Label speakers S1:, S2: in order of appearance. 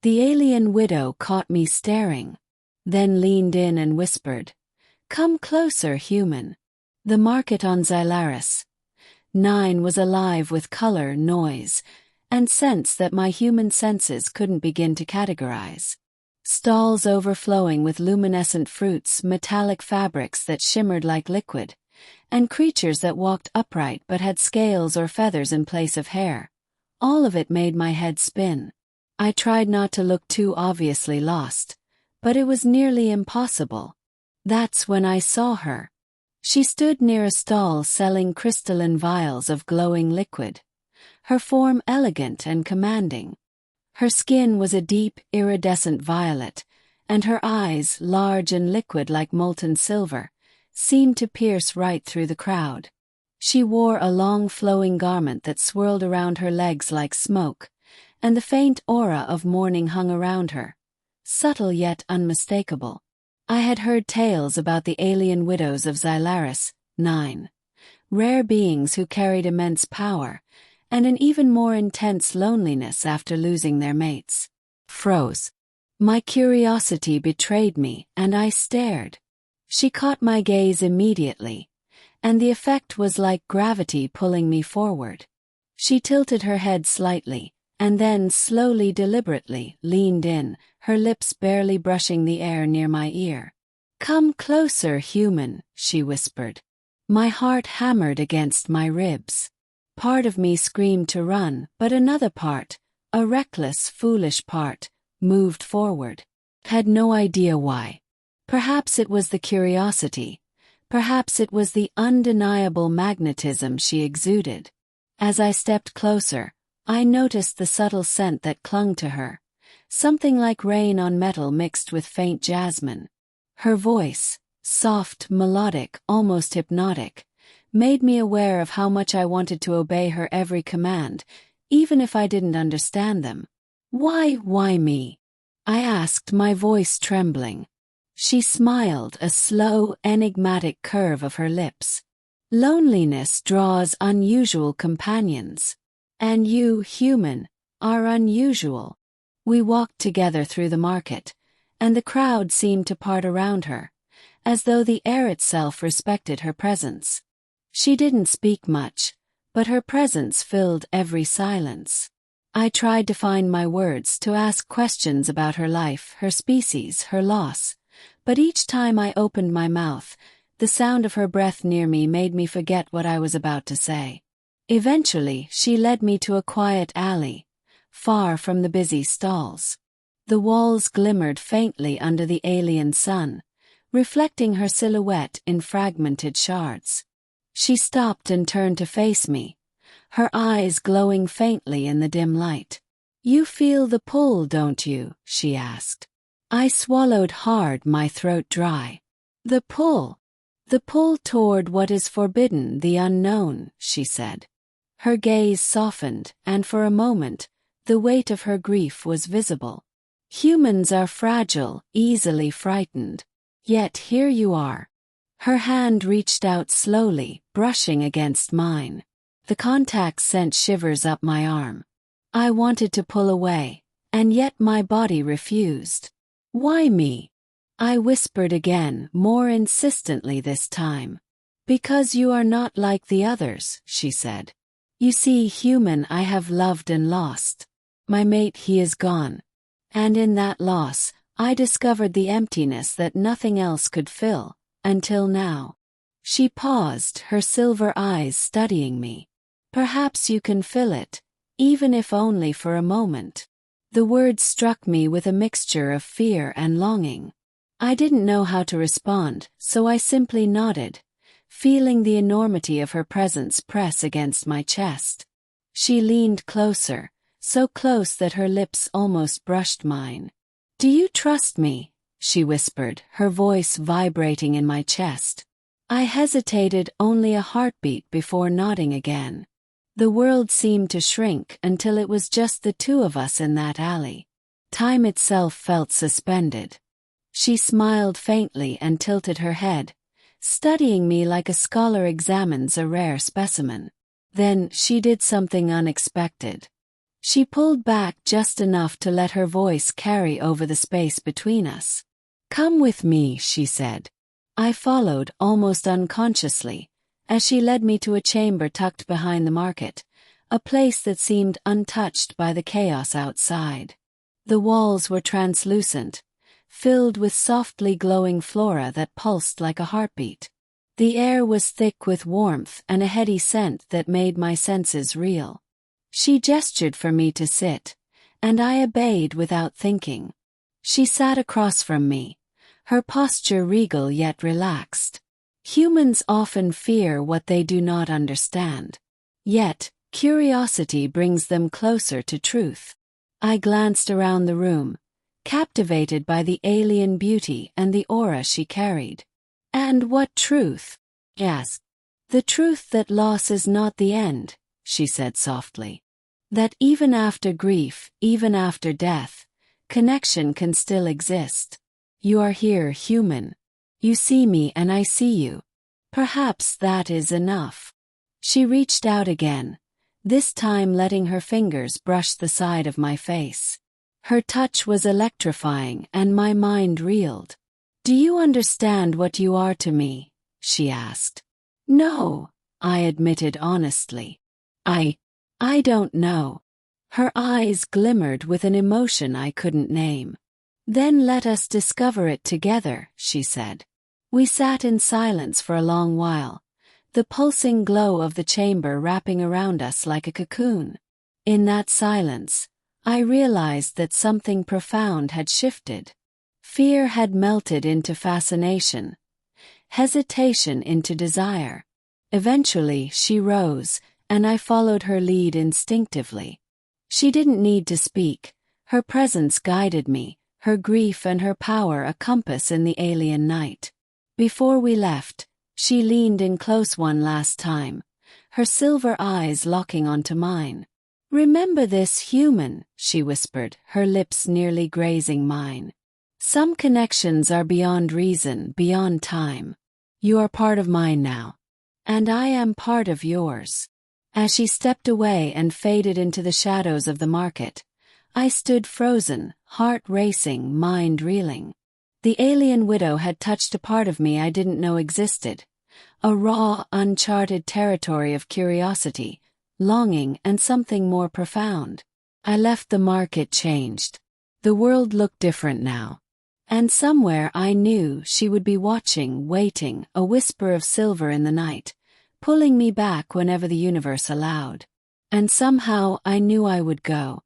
S1: The alien widow caught me staring, then leaned in and whispered, "Come closer, human." The market on Xylaris 9 was alive with color, noise, and scents that my human senses couldn't begin to categorize. Stalls overflowing with luminescent fruits, metallic fabrics that shimmered like liquid, and creatures that walked upright but had scales or feathers in place of hair. All of it made my head spin. I tried not to look too obviously lost, but it was nearly impossible. That's when I saw her. She stood near a stall selling crystalline vials of glowing liquid, her form elegant and commanding. Her skin was a deep, iridescent violet, and her eyes, large and liquid like molten silver, seemed to pierce right through the crowd. She wore a long flowing garment that swirled around her legs like smoke, and the faint aura of mourning hung around her, subtle yet unmistakable. I had heard tales about the alien widows of Xylaris 9, rare beings who carried immense power, and an even more intense loneliness after losing their mates. Froze. My curiosity betrayed me, and I stared. She caught my gaze immediately, and the effect was like gravity pulling me forward. She tilted her head slightly, and then slowly, deliberately, leaned in, her lips barely brushing the air near my ear. "Come closer, human," she whispered. My heart hammered against my ribs. Part of me screamed to run, but another part, a reckless, foolish part, moved forward. Had no idea why. Perhaps it was the curiosity. Perhaps it was the undeniable magnetism she exuded. As I stepped closer, I noticed the subtle scent that clung to her, something like rain on metal mixed with faint jasmine. Her voice, soft, melodic, almost hypnotic, made me aware of how much I wanted to obey her every command, even if I didn't understand them. Why me?" I asked, my voice trembling. She smiled, a slow, enigmatic curve of her lips. "Loneliness draws unusual companions. And you, human, are unusual." We walked together through the market, and the crowd seemed to part around her, as though the air itself respected her presence. She didn't speak much, but her presence filled every silence. I tried to find my words, to ask questions about her life, her species, her loss, but each time I opened my mouth, the sound of her breath near me made me forget what I was about to say. Eventually, she led me to a quiet alley, far from the busy stalls. The walls glimmered faintly under the alien sun, reflecting her silhouette in fragmented shards. She stopped and turned to face me, her eyes glowing faintly in the dim light. "You feel the pull, don't you?" she asked. I swallowed hard, my throat dry. "The pull. The pull toward what is forbidden, the unknown," she said. Her gaze softened, and for a moment, the weight of her grief was visible. "Humans are fragile, easily frightened. Yet here you are." Her hand reached out slowly, brushing against mine. The contact sent shivers up my arm. I wanted to pull away, and yet my body refused. "Why me?" I whispered again, more insistently this time. "Because you are not like the others," she said. "You see, human, I have loved and lost. My mate, he is gone. And in that loss, I discovered the emptiness that nothing else could fill, until now." She paused, her silver eyes studying me. "Perhaps you can fill it, even if only for a moment." The words struck me with a mixture of fear and longing. I didn't know how to respond, so I simply nodded, feeling the enormity of her presence press against my chest. She leaned closer, so close that her lips almost brushed mine. "Do you trust me?" she whispered, her voice vibrating in my chest. I hesitated only a heartbeat before nodding again. The world seemed to shrink until it was just the two of us in that alley. Time itself felt suspended. She smiled faintly and tilted her head, studying me like a scholar examines a rare specimen. Then she did something unexpected. She pulled back just enough to let her voice carry over the space between us. "Come with me," she said. I followed, almost unconsciously, as she led me to a chamber tucked behind the market, a place that seemed untouched by the chaos outside. The walls were translucent, filled with softly glowing flora that pulsed like a heartbeat. The air was thick with warmth and a heady scent that made my senses reel. She gestured for me to sit, and I obeyed without thinking. She sat across from me, her posture regal yet relaxed. Humans often fear what they do not understand. Yet, curiosity brings them closer to truth. I glanced around the room, captivated by the alien beauty and the aura she carried. "And what truth?" I asked. "The truth that loss is not the end," she said softly. "That even after grief, even after death, connection can still exist. You are here, human. You see me and I see you. Perhaps that is enough." She reached out again, this time letting her fingers brush the side of my face. Her touch was electrifying and my mind reeled. "Do you understand what you are to me?" she asked. "No," I admitted honestly. I don't know." Her eyes glimmered with an emotion I couldn't name. "Then let us discover it together," she said. We sat in silence for a long while, the pulsing glow of the chamber wrapping around us like a cocoon. In that silence, I realized that something profound had shifted. Fear had melted into fascination, hesitation into desire. Eventually, she rose, and I followed her lead instinctively. She didn't need to speak. Her presence guided me, her grief and her power a compass in the alien night. Before we left, she leaned in close one last time, her silver eyes locking onto mine. "Remember this, human," she whispered, her lips nearly grazing mine. "Some connections are beyond reason, beyond time. You are part of mine now. And I am part of yours." As she stepped away and faded into the shadows of the market, I stood frozen, heart racing, mind reeling. The alien widow had touched a part of me I didn't know existed, a raw, uncharted territory of curiosity, longing, and something more profound. I left the market changed. The world looked different now. And somewhere I knew she would be watching, waiting, a whisper of silver in the night, pulling me back whenever the universe allowed. And somehow I knew I would go.